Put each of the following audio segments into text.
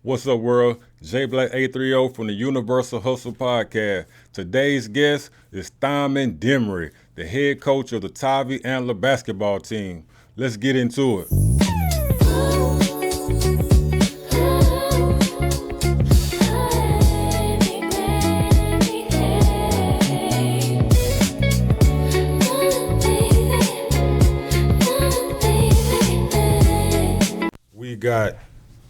What's up, world? J Black 830 from the Universal Hustle Podcast. Today's guest is Thirman Dimery, the head coach of the Tivy Antler basketball team. Let's get into it. We got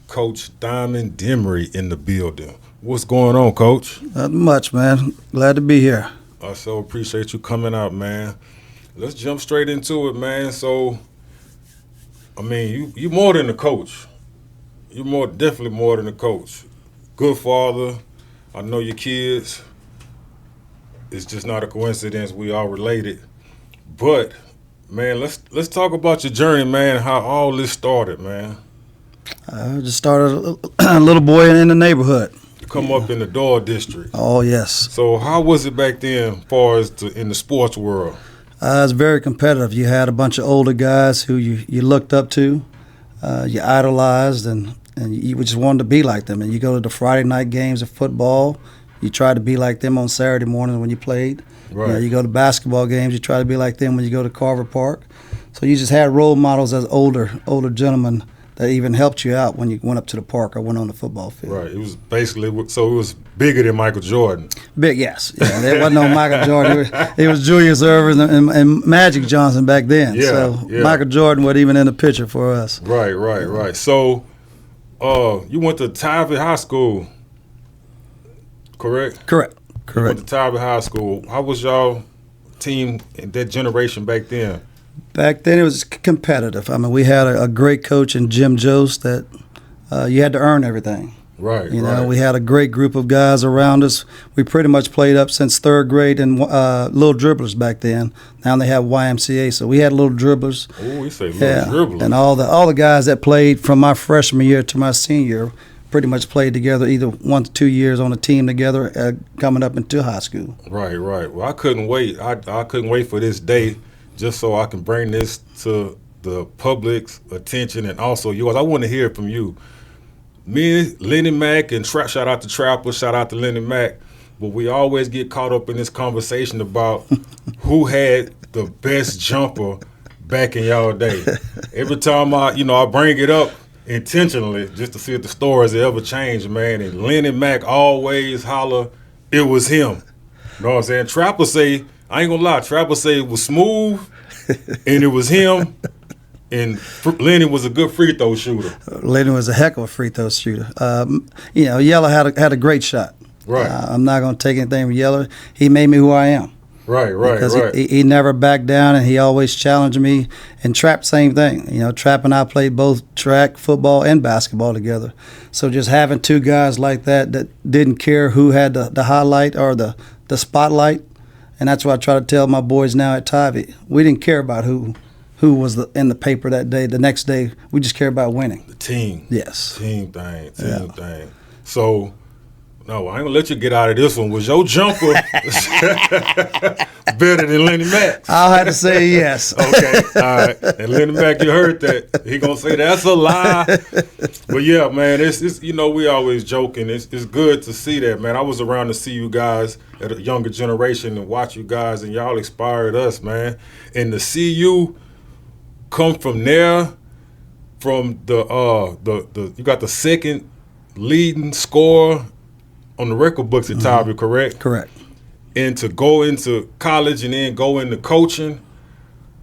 Coach Thirman Dimery in the building. What's going on, Coach? Not much, man. Glad to be here. I so appreciate you coming out, man. Let's jump straight into it, man. So, I mean, you more than a coach. You're definitely more than a coach. Good father. I know your kids. It's just not a coincidence. We all related. But, man, let's talk about your journey, man. How all this started, man. I just started a little boy in the neighborhood. You come up in the Door District. Oh, yes. So how was it back then as far as in the sports world? It was very competitive. You had a bunch of older guys who you looked up to, you idolized, and you just wanted to be like them. And you go to the Friday night games of football, you try to be like them on Saturday mornings when you played. Right. You go to basketball games, you try to be like them when you go to Carver Park. So you just had role models as older gentlemen that even helped you out when you went up to the park or went on the football field. Right. It was basically, so it was bigger than Michael Jordan. Big, yes. Yeah, there wasn't no Michael Jordan. It was Julius Erving and Magic Johnson back then. Yeah, so yeah. Michael Jordan wasn't even in the picture for us. Right. So you went to Tivy High School, correct? Correct. You went to Tivy High School. How was y'all team in that generation back then? Back then it was competitive. I mean, we had a great coach in Jim Jost that you had to earn everything. Right, You know, right. we had a great group of guys around us. We pretty much played up since third grade and little dribblers back then. Now they have YMCA, so we had little dribblers. Oh, you say little dribblers. And all the guys that played from my freshman year to my senior year pretty much played together either 1 to 2 years on a team together coming up into high school. Right. Well, I couldn't wait. I couldn't wait for this day just so I can bring this to the public's attention and also yours. I want to hear from you. Me, Lenny Mack, and shout out to Trapper, shout out to Lenny Mack, but we always get caught up in this conversation about who had the best jumper back in y'all day. Every time I bring it up intentionally just to see if the stories ever changed, man, and Lenny Mack always holler, it was him. You know what I'm saying? Trapper say, I ain't gonna lie, Trapper say it was smooth and it was him. And Lenny was a good free throw shooter. Lenny was a heck of a free throw shooter. Yeller had a great shot. Right. I'm not going to take anything from Yeller. He made me who I am. Right. Because he never backed down, and he always challenged me. And Trap, same thing. You know, Trap and I played both track, football, and basketball together. So just having two guys like that didn't care who had the highlight or the spotlight, and that's what I try to tell my boys now at Tivy. We didn't care about who was in the paper that day. The next day, we just care about winning. The team. Yes. Team thing. So, no, I ain't gonna let you get out of this one. Was your jumper better than Lenny Mack's? I'll have to say yes. Okay, all right. And Lenny Mack, you heard that. He gonna say that's a lie. But yeah, man, it's we always joking. It's good to see that, man. I was around to see you guys at a younger generation and watch you guys, and y'all inspired us, man. And to see you come from there, from the you got the second leading scorer on the record books at Tivy, correct? Correct. And to go into college and then go into coaching,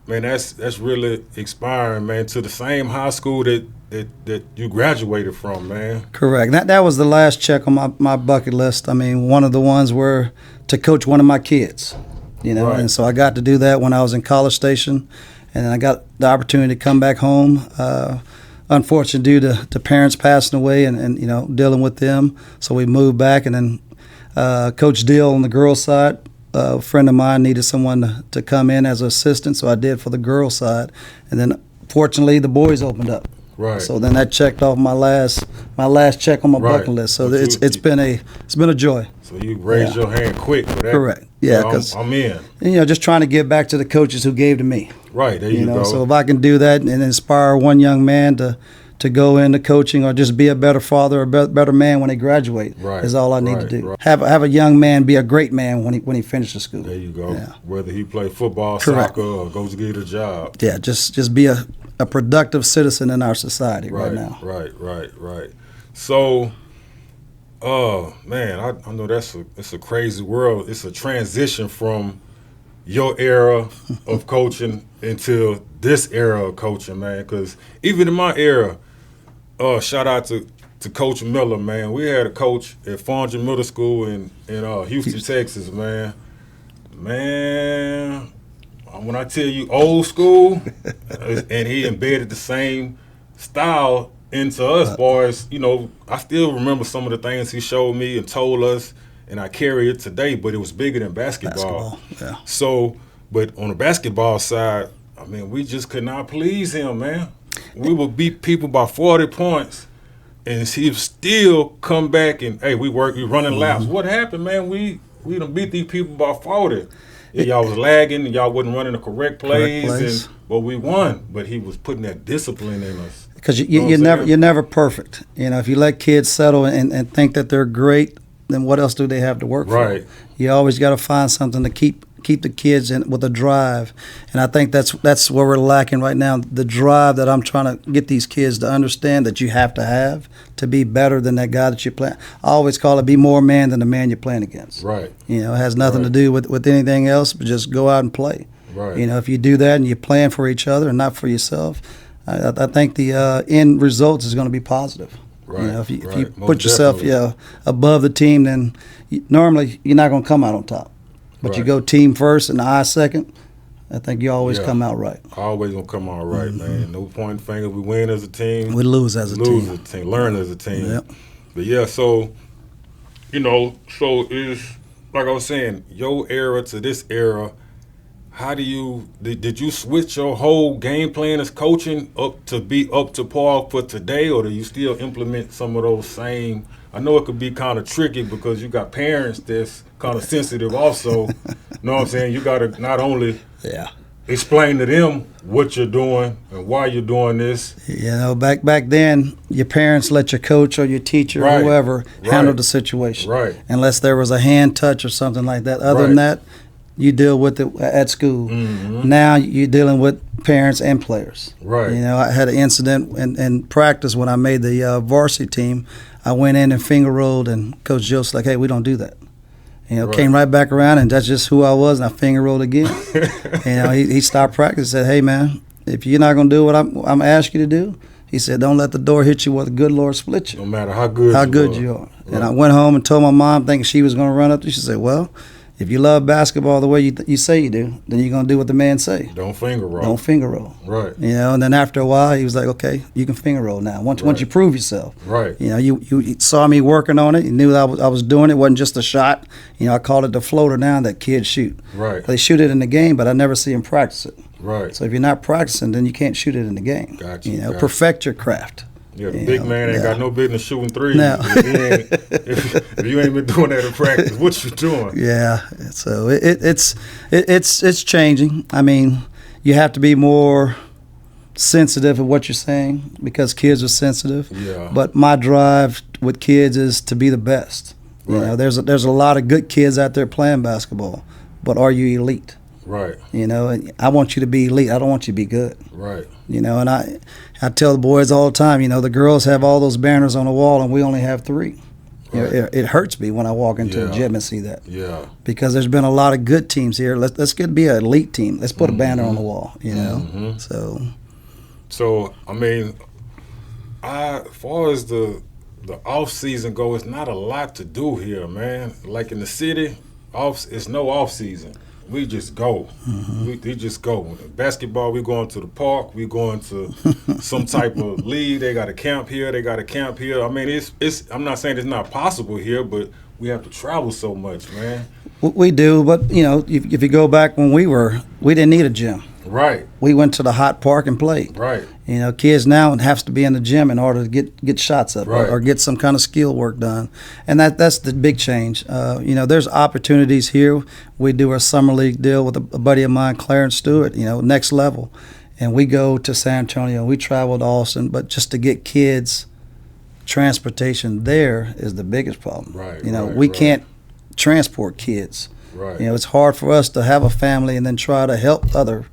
man, that's really inspiring, man. To the same high school that you graduated from, man. Correct. That was the last check on my bucket list. I mean, one of the ones were to coach one of my kids, Right. And so I got to do that when I was in College Station, and then I got the opportunity to come back home. Unfortunately, due to parents passing away and dealing with them, so we moved back, and then Coach Deal on the girls' side, a friend of mine needed someone to come in as an assistant, so I did for the girls' side, and then fortunately the boys opened up. Right. So then that checked off my last check on my bucket list. So But it's been a joy. So you raised your hand quick for that. Correct. Yeah, So because I'm in. just trying to give back to the coaches who gave to me. Right, there you go. So if I can do that and inspire one young man to to go into coaching or just be a better father or better man when they graduate. Right, is all I need to do. right. Have a young man be a great man when he finishes school. There you go. Yeah. Whether he play football, Correct. soccer, or goes to get a job. Yeah, just be a productive citizen in our society right now. Right. So, man, I know it's a crazy world. It's a transition from your era of coaching into this era of coaching, man. Because even in my era, shout out to Coach Miller, man. We had a coach at Farmington Middle School in Houston, Texas, man. Man, when I tell you old school, and he embedded the same style into us boys, I still remember some of the things he showed me and told us, and I carry it today, but it was bigger than basketball. Yeah. So, but on the basketball side, I mean, we just could not please him, man. We would beat people by 40 points, and he would still come back and, hey, we running laps. What happened, man? We done beat these people by 40. Yeah, y'all was lagging, and y'all wasn't running the correct plays. But we won. But he was putting that discipline in us. Because you're never perfect. If you let kids settle and think that they're great, then what else do they have to work for? Right. You always got to find something to keep the kids in with a drive, and I think that's where we're lacking right now. The drive that I'm trying to get these kids to understand that you have to be better than that guy that you're playing. I always call it be more man than the man you're playing against. Right. It has nothing to do with anything else, but just go out and play. Right. If you do that and you're playing for each other and not for yourself, I think the end results is going to be positive. Right. If you Most put yourself above the team, then normally you're not going to come out on top. But you go team first and eye second, I think you always come out right. Always going to come out right, man. No pointing fingers. We win as a team. We lose as a team. Learn as a team. Yep. But, yeah, so is, like I was saying, your era to this era, how do did you switch your whole game plan as coaching up to be up to par for today, or do you still implement some of those same? I know it could be kind of tricky because you got parents that's kind of sensitive also. You know what I'm saying? You got to not only explain to them what you're doing and why you're doing this. Back then, your parents let your coach or your teacher or whoever handle the situation. Right. Unless there was a hand touch or something like that. Other than that, you deal with it at school. Mm-hmm. Now you're dealing with parents and players. Right. I had an incident in practice when I made the varsity team. I went in and finger rolled, and Coach Joe's like, "Hey, we don't do that." Came right back around, and that's just who I was, and I finger rolled again. He stopped practice and said, "Hey, man, if you're not going to do what I'm asking you to do," he said, "don't let the door hit you where the good Lord split you. No matter how good you are." Right. And I went home and told my mom, thinking she was going to run up to. She said, "Well, if you love basketball the way you say you do, then you're going to do what the man say. Don't finger roll. Don't finger roll." Right. And then after a while, he was like, "Okay, you can finger roll now. Once you prove yourself." Right. You saw me working on it. You knew I was doing it. It wasn't just a shot. I called it the floater now that kids shoot. Right. They shoot it in the game, but I never see them practice it. Right. So if you're not practicing, then you can't shoot it in the game. Gotcha. Perfect your craft. Yeah, the big man ain't got no business shooting threes. No. If you ain't been doing that in practice, what you doing? Yeah, so it's changing. I mean, you have to be more sensitive of what you're saying because kids are sensitive. Yeah. But my drive with kids is to be the best. Right. There's a lot of good kids out there playing basketball, but are you elite? Right. And I want you to be elite. I don't want you to be good. Right. And I tell the boys all the time, the girls have all those banners on the wall and we only have 3. Right. It hurts me when I walk into a gym and see that. Yeah. Because there's been a lot of good teams here. Let's be an elite team. Let's put a banner on the wall, Mm-hmm. So I mean, as far as the off season go, it's not a lot to do here, man. Like in the city, it's no off season. We just go. Mm-hmm. We just go. Basketball, we going to the park. We going to some type of league. They got a camp here. They got a camp here. I mean, it's. I'm not saying it's not possible here, but we have to travel so much, man. We do, but if you go back when we didn't need a gym. Right. We went to the hot park and played. Right. Kids now have to be in the gym in order to get shots up or get some kind of skill work done. And that's the big change. There's opportunities here. We do our summer league deal with a buddy of mine, Clarence Stewart, next level. and we go to San Antonio, we travel to Austin, but just to get kids transportation there is the biggest problem. Right. We can't transport kids. Right. It's hard for us to have a family and then try to help other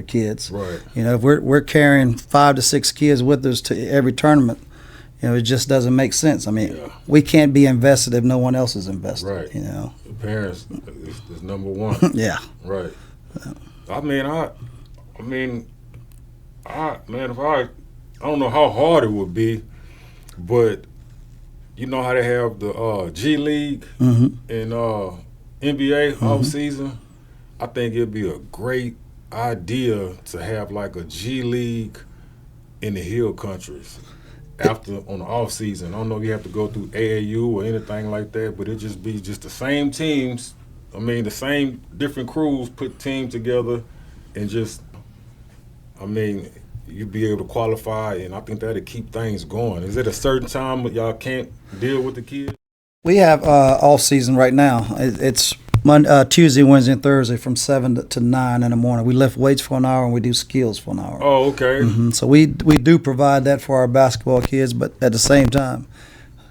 kids. Right. If we're carrying 5 to 6 kids with us to every tournament, it just doesn't make sense. We can't be invested if no one else is invested. Right. The parents is number one. Yeah. Right. Yeah. I don't know how hard it would be, but you know how they have the G League and NBA off season. I think it'd be a great idea to have like a G League in the hill countries after on the off season. I don't know if you have to go through AAU or anything like that, but it just be just the same teams. The same different crews put teams together and just, you'd be able to qualify, and I think that'd keep things going. Is it a certain time that y'all can't deal with the kids? We have off season right now. It's Tuesday, Wednesday, and Thursday from 7 to 9 in the morning. We lift weights for an hour and we do skills for an hour. Oh, okay. So we do provide that for our basketball kids, but at the same time,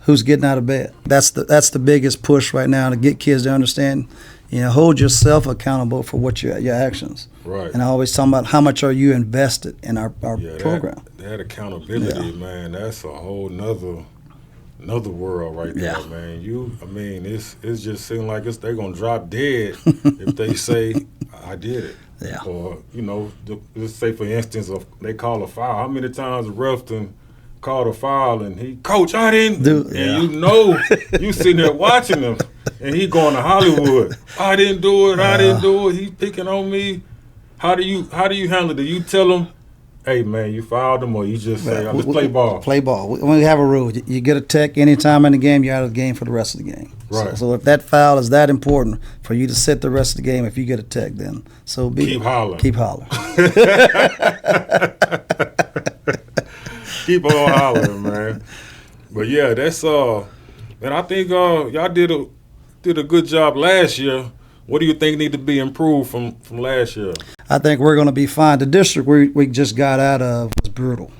who's getting out of bed? That's the biggest push right now to get kids to understand. Hold yourself accountable for what your actions. Right. And I always talk about how much are you invested in our program. That accountability, man, that's a whole another world right there, man. It's just seeming like they're gonna drop dead if they say I did it. Yeah. Or let's say for instance, they call a foul. How many times Ruffton called a foul and Coach, I didn't do, and you sitting there watching him and he going to Hollywood. I didn't do it. He's picking on me. How do you handle it? Do you tell him, hey man, you fouled him, or you just say, let's play ball? Play ball. We have a rule. You get a tech anytime in the game, you're out of the game for the rest of the game. Right. So if that foul is that important for you to sit the rest of the game, if you get a tech, then so be keep hollering. Keep hollering. Keep on hollering, man. But yeah, that's and I think y'all did a good job last year. What do you think need to be improved from last year? I think we're going to be fine. The district we just got out of was brutal.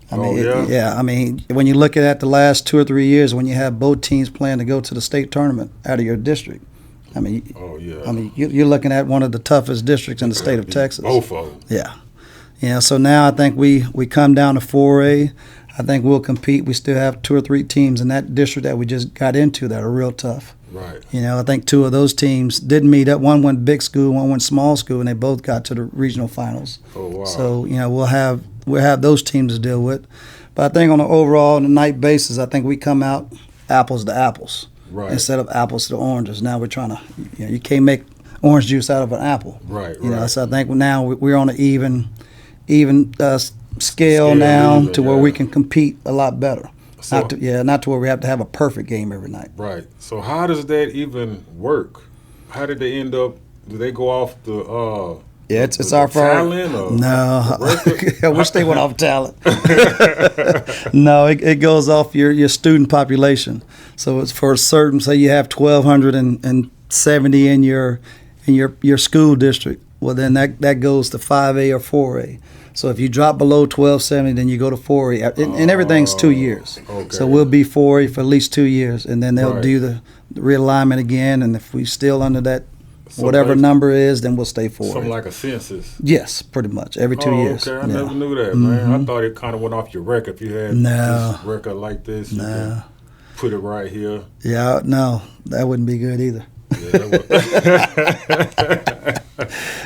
When you look at the last 2 or 3 years, when you have both teams playing to go to the state tournament out of your district, you're looking at one of the toughest districts in the state of Texas. Both of them. Yeah. So now I think we come down to 4A. I think we'll compete. We still have 2 or 3 teams in that district that we just got into that are real tough. Right. I think 2 of those teams didn't meet up. One went big school, one went small school, and they both got to the regional finals. Oh wow. So we'll have those teams to deal with. But I think on a night basis, I think we come out apples to apples, right, instead of apples to oranges. Now we're trying to, you can't make orange juice out of an apple. Right. So I think now we're on an even scale now to where we can compete a lot better. So, not to where we have to have a perfect game every night. Right. So how does that even work? How did they end up? Do they go off the? It's our talent. No, I wish they went off talent. No, it goes off your student population. So it's for a certain. Say you have 1,270 in your school district. Well, then that goes to 5A or 4A. So if you drop below 1270, then you go to 4A, and everything's 2 years. Okay. So we'll be 4A for at least 2 years, and then they'll do the realignment again. And if we still under that whatever number is, then we'll stay 4A. Something like a census. Yes, pretty much every 2 years. Okay, I never knew that, man. I thought it kind of went off your record. If you had this record like this, you can put it right here. Yeah, no, that wouldn't be good either.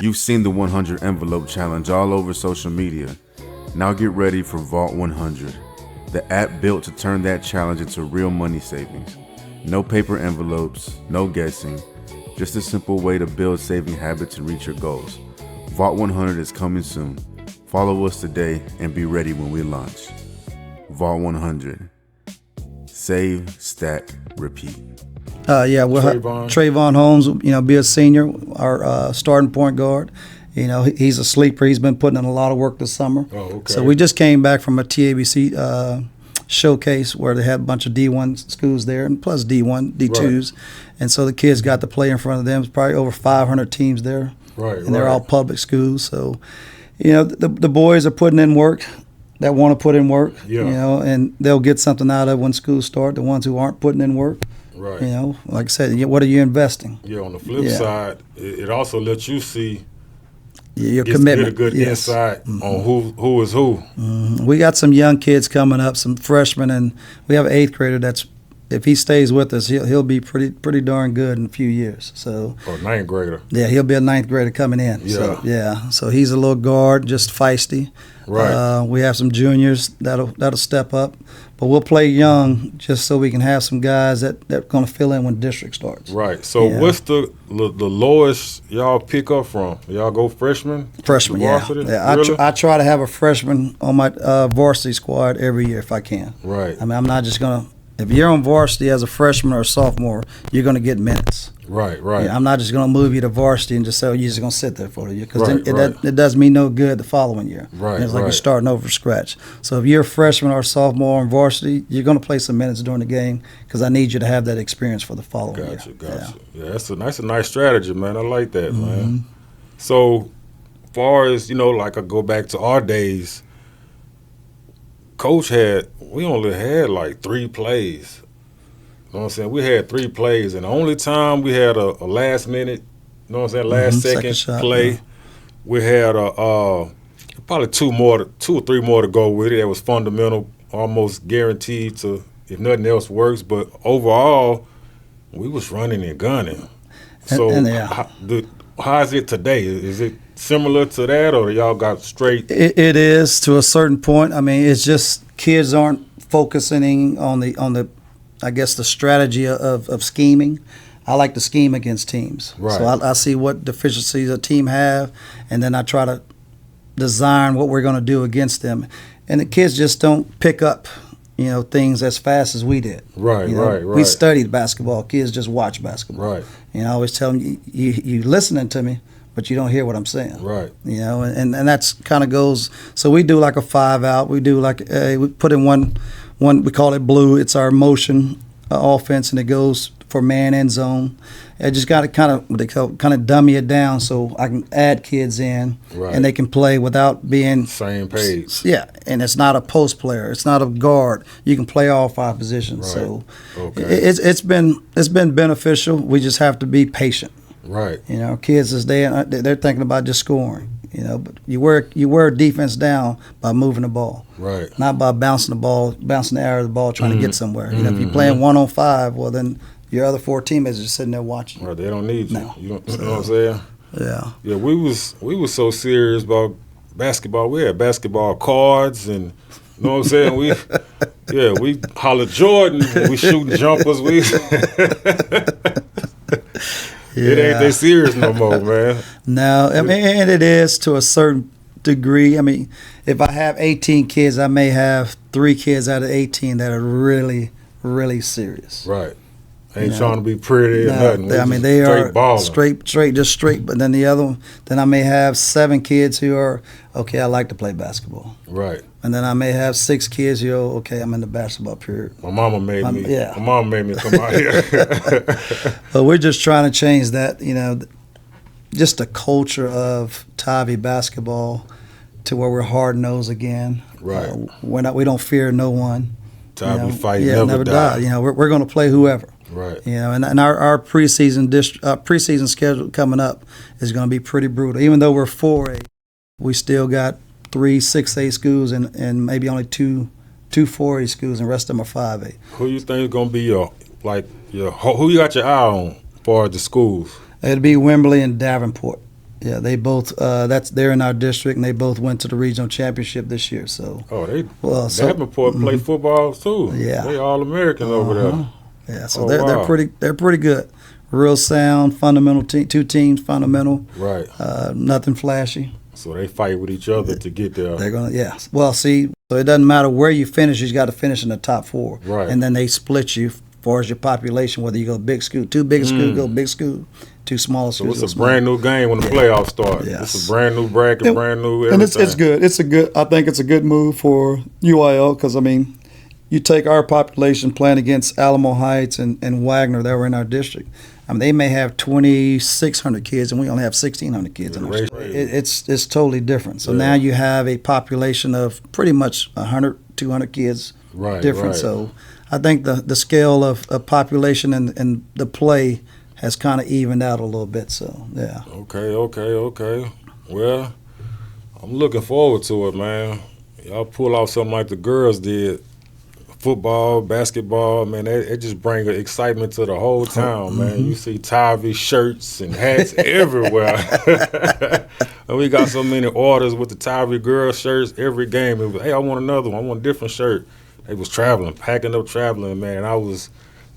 You've seen the 100 envelope challenge all over social media. Now get ready for Vault 100, the app built to turn that challenge into real money savings. No paper envelopes, no guessing, just a simple way to build saving habits and reach your goals. Vault 100 is coming soon. Follow us today and be ready when we launch. Vault 100. Save, stack, repeat. We'll have Trayvon Holmes, be a senior, our starting point guard. He's a sleeper. He's been putting in a lot of work this summer. Oh, okay. So we just came back from a TABC showcase where they had a bunch of D1 schools there, and plus D1, D2s. Right. And so the kids got to play in front of them. It's probably over 500 teams there. Right. And they're all public schools. So The boys are putting in work that want to put in work, Yeah. and they'll get something out of it when school starts. The ones who aren't putting in work, Right. Like I said, what are you investing? Yeah, on the flip side, it also lets you see Your get commitment. a good insight on who is who. We got some young kids coming up, some freshmen, and we have an 8th grader that's, if he stays with us, he'll be pretty darn good in a few years. So, Or 9th grader. yeah, he'll be a 9th grader coming in. Yeah. So he's a little guard, just feisty. Right. We have some juniors that'll step up, but we'll play young just so we can have some guys that are going to fill in when district starts. Right. So what's the lowest y'all pick up from? Y'all go freshman? Freshman, to varsity? yeah. Really? I try to have a freshman on my varsity squad every year if I can. Right. I mean, I'm not just going to. If you're on varsity as a freshman or a sophomore, you're going to get minutes. Right. Yeah, I'm not just going to move you to varsity and just say, you're just going to sit there for a year. Because Right. it does me no good the following year. Right, It's like you're right. starting over from scratch. So if you're a freshman or a sophomore on varsity, you're going to play some minutes during the game because I need you to have that experience for the following year. Gotcha. Yeah, that's a nice strategy, man. I like that, man. So, far as, like I go back to our days, Coach we only had like 3 plays. You know what I'm saying? We had 3 plays, and the only time we had a last minute, last second shot, play, yeah. we had probably 2 or 3 more to go with it. That was fundamental, almost guaranteed to, if nothing else works. But overall, we was running and gunning. So how is it today? Is it similar to that, or y'all got straight? It is to a certain point. I mean, it's just kids aren't focusing on the I guess the strategy of scheming. I like to scheme against teams. Right. So I see what deficiencies a team have, and then I try to design what we're going to do against them. And the kids just don't pick up, things as fast as we did. Right. We studied basketball. Kids just watch basketball. Right. I always tell them, you listening to me, but you don't hear what I'm saying. Right. And that's kind of goes. So we do like a 5-out. We do like we put in one. We call it blue. It's our motion offense, and it goes for man and zone. I just got to kind of dummy it down so I can add kids in, Right. and they can play without being Same page. Yeah, and it's not a post player. It's not a guard. You can play all 5 positions. Right. So Okay. it's been beneficial. We just have to be patient. Right. Kids they're thinking about just scoring. But you wear defense down by moving the ball, Right. not by bouncing the air of the ball, trying to get somewhere. If you're playing 1-on-5, well then your other 4 teammates are just sitting there watching. Right. They don't need you. No. You know what I'm saying? Yeah. Yeah, we was so serious about basketball. We had basketball cards, and you know what I'm saying. We holler Jordan. We shooting jumpers. It ain't that serious no more, man. No, I mean, and it is to a certain degree. I mean, if I have 18 kids, I may have 3 kids out of 18 that are really, really serious. Right. Ain't trying to be pretty or nothing. I mean, they are straight. But then the other one, then I may have 7 kids who are, okay, I like to play basketball. Right. And then I may have 6 kids who are, okay, I'm in the basketball period. My mama made me. Yeah. My mama made me come out here. But we're just trying to change that, just the culture of Tivy basketball to where we're hard nosed again. Right. We don't fear no one. Tivy fight never die. We're going to play whoever. Right. And our preseason schedule coming up is going to be pretty brutal. Even though we're 4A, we still got 3 6A schools and maybe only two 4A schools, and the rest of them are 5A. Who you think is gonna be who you got your eye on for the schools? It'll be Wembley and Davenport. Yeah, they both they're in our district, and they both went to the regional championship this year. So Davenport play football too. Yeah, they all Americans over there. Yeah, so they're pretty good. Real sound, fundamental team. 2 teams, fundamental. Right. Nothing flashy. So they fight with each other to get there. They're gonna Well, see, so it doesn't matter where you finish. You got to finish in the top 4. Right. And then they split you as far as your population. Whether you go big school, 2 big schools go big school, 2 smaller schools. So it's a brand new game when the playoffs start. Yes. It's a brand new bracket, brand new everything. And it's good. I think it's a good move for UIL because you take our population playing against Alamo Heights and Wagner that were in our district. I mean, they may have 2,600 kids, and we only have 1,600 kids in our school. It's totally different. So now you have a population of pretty much 100, 200 kids different. Right. So I think the scale of population and the play has kind of evened out a little bit. So, yeah. Okay. Well, I'm looking forward to it, man. Y'all pull off something like the girls did. Football, basketball, man, it just brings excitement to the whole town, man. You see Tivy shirts and hats everywhere. And we got so many orders with the Tivy girl shirts every game. It was, hey, I want another one. I want a different shirt. They was packing up traveling, man.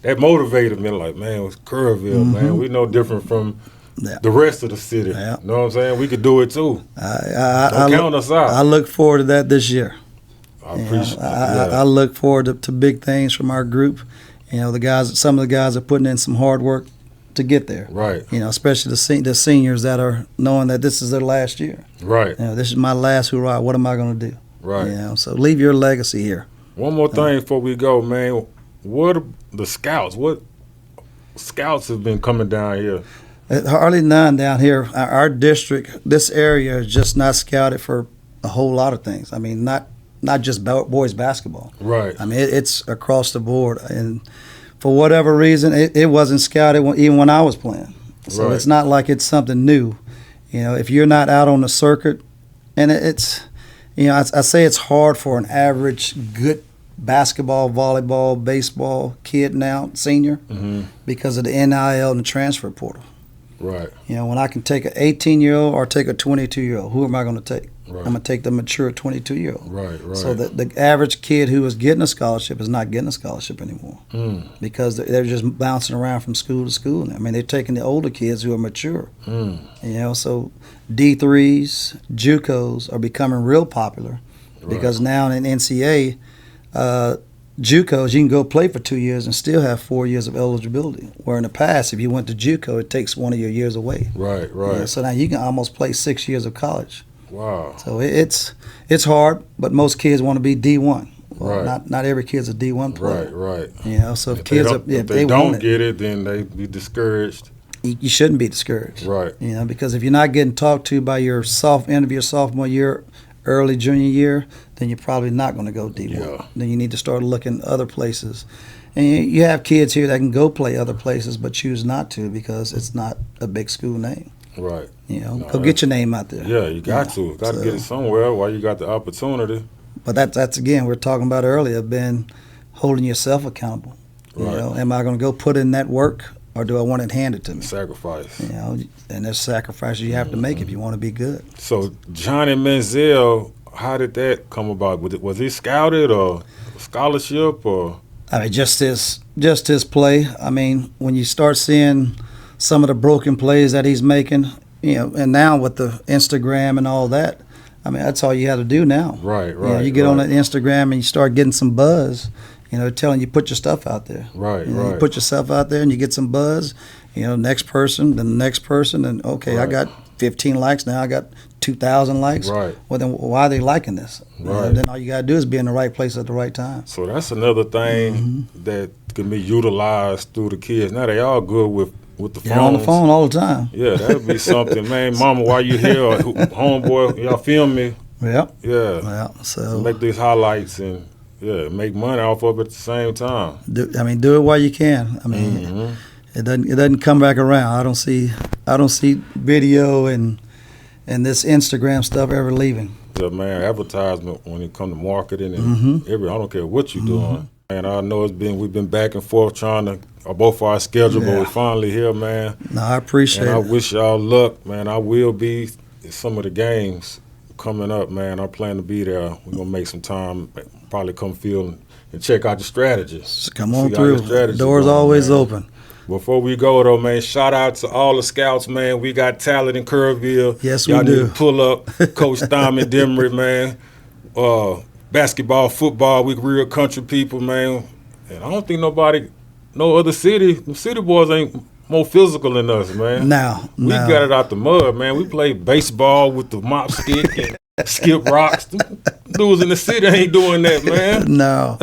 That motivated me, like, man, it was Kerrville, man. We no different from the rest of the city. Yeah. You know what I'm saying? We could do it too. Don't count us out. I look forward to that this year. I appreciate I look forward to big things from our group. You know, some of the guys are putting in some hard work to get there. Right. You know, especially the seniors that are knowing that this is their last year. Right. You know, this is my last hurrah. What am I going to do? Right. You know, so leave your legacy here. One more thing before we go, man. What are the scouts? What scouts have been coming down here? Hardly none down here. Our district, this area is just not scouted for a whole lot of things. I mean, not just boys basketball. Right. I mean, it's across the board. And for whatever reason, it wasn't scouted even when I was playing. So It's not like it's something new. You know, if you're not out on the circuit, and it's, you know, I say it's hard for an average good basketball, volleyball, baseball kid now, senior, because of the NIL and the transfer portal. Right. You know, when I can take an 18-year-old or take a 22-year-old, who am I going to take? Right. I'm going to take the mature 22-year-old. Right. So the average kid who is getting a scholarship is not getting a scholarship anymore because they're just bouncing around from school to school. I mean, they're taking the older kids who are mature. You know, so D3s, JUCOs are becoming real popular because now in NCAA, JUCOs, you can go play for 2 years and still have 4 years of eligibility. Where in the past, if you went to JUCO, it takes one of your years away. Right. Yeah, so now you can almost play 6 years of college. Wow. So it's hard, but most kids want to be D1. Well, Right. Not every kid's a D1 player. Right. You know, so if they don't get it, then they be discouraged. You shouldn't be discouraged. Right. You know, because if you're not getting talked to by your end of your sophomore year, early junior year, then you're probably not going to go D1. Yeah. Then you need to start looking other places. And you have kids here that can go play other places but choose not to because it's not a big school name. Right. You know, go get your name out there. Yeah, you got to. Got to get it somewhere while you got the opportunity. But that's again, we were talking about earlier, been holding yourself accountable. Right. You know, am I going to go put in that work or do I want it handed to me? Sacrifice. You know, and there's sacrifices you have to make if you want to be good. So Johnny Manziel, how did that come about? Was he scouted or a scholarship or? I mean, just his play. I mean, when you start seeing some of the broken plays that he's making, you know, and now with the Instagram and all that, I mean, that's all you have to do now. Right. You know, you get on that Instagram and you start getting some buzz, you know, telling you put your stuff out there. Right. You put yourself out there and you get some buzz, you know, next person, then the next person, and okay, I got 15 likes now, I got 2,000 likes. Right. Well, then why are they liking this? Right. Then all you got to do is be in the right place at the right time. So that's another thing that can be utilized through the kids. Now they all good with the phones. You're on the phone all the time. Yeah, that'd be something, man. Mama, while you here, or homeboy, y'all film me. Yep. Yeah. Well, so make these highlights and make money off of it at the same time. Do it while you can. I mean, it doesn't come back around. I don't see video and this Instagram stuff ever leaving. Yeah, man, advertisement when it comes to marketing and I don't care what you're doing. And I know we've been back and forth trying to both our schedule, but we're finally here, man. No, I appreciate it. I wish y'all luck, man. I will be at some of the games coming up, man. I plan to be there. We're gonna make some time, probably come field and check out the strategies. Come on through. The door's always open. Before we go, though, man, shout out to all the scouts, man. We got talent in Kerrville. Yes, y'all we do. Need to pull up Coach Thirman Dimery, man. Basketball, football, we real country people, man. And I don't think no other city, the city boys ain't more physical than us, man. No. We got it out the mud, man. We play baseball with the mop stick and skip rocks. Dudes in the city ain't doing that, man. No.